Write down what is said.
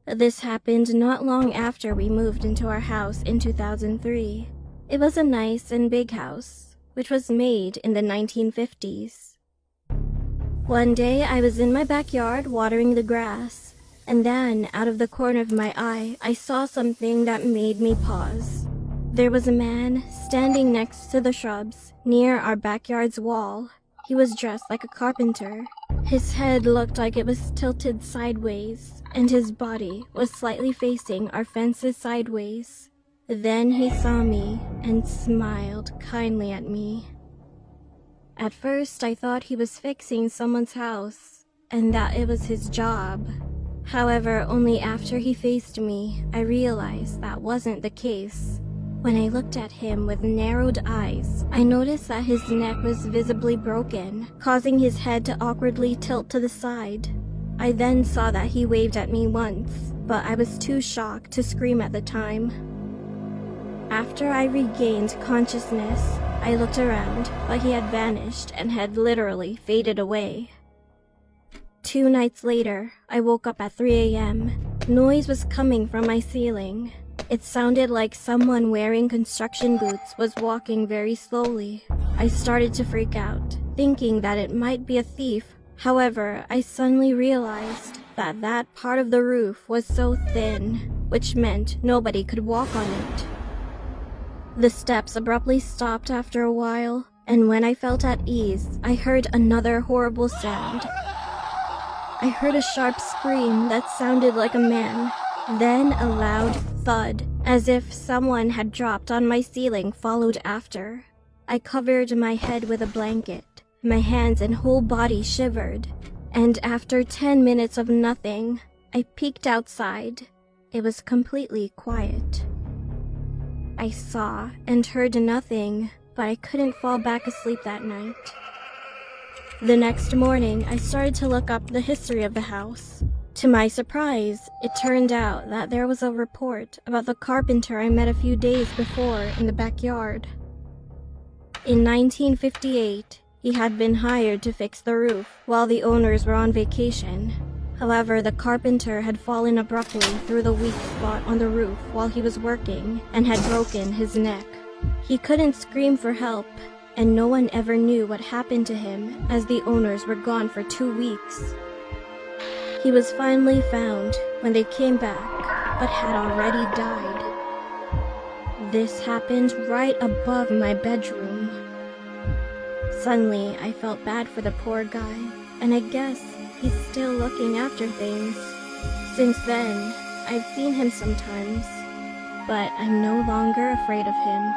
This happened not long after we moved into our house in 2003. It was a nice and big house, which was made in the 1950s. One day I was in my backyard watering the grass, and then out of the corner of my eye, I saw something that made me pause. There was a man standing next to the shrubs near our backyard's wall. He was dressed like a carpenter. His head looked like it was tilted sideways, and his body was slightly facing our fences sideways. Then he saw me and smiled kindly at me. At first, I thought he was fixing someone's house, and that it was his job. However, only after he faced me, I realized that wasn't the case. When I looked at him with narrowed eyes, I noticed that his neck was visibly broken, causing his head to awkwardly tilt to the side. I then saw that he waved at me once, but I was too shocked to scream at the time. After I regained consciousness, I looked around, but he had vanished and had literally faded away. 2 nights later, I woke up at 3 a.m. Noise was coming from my ceiling. It sounded like someone wearing construction boots was walking very slowly. I started to freak out, thinking that it might be a thief. However, I suddenly realized that that part of the roof was so thin, which meant nobody could walk on it. The steps abruptly stopped after a while, and when I felt at ease, I heard another horrible sound. I heard a sharp scream that sounded like a man, then a loud thud, as if someone had dropped on my ceiling, followed after. I covered my head with a blanket. My hands and whole body shivered, and after 10 minutes of nothing, I peeked outside. It was completely quiet. I saw and heard nothing, but I couldn't fall back asleep that night. The next morning, I started to look up the history of the house. To my surprise, it turned out that there was a report about the carpenter I met a few days before in the backyard. In 1958, he had been hired to fix the roof while the owners were on vacation. However, the carpenter had fallen abruptly through the weak spot on the roof while he was working and had broken his neck. He couldn't scream for help, and no one ever knew what happened to him as the owners were gone for 2 weeks. He was finally found when they came back, but had already died. This happened right above my bedroom. Suddenly, I felt bad for the poor guy, and I guess he's still looking after things. Since then, I've seen him sometimes, but I'm no longer afraid of him.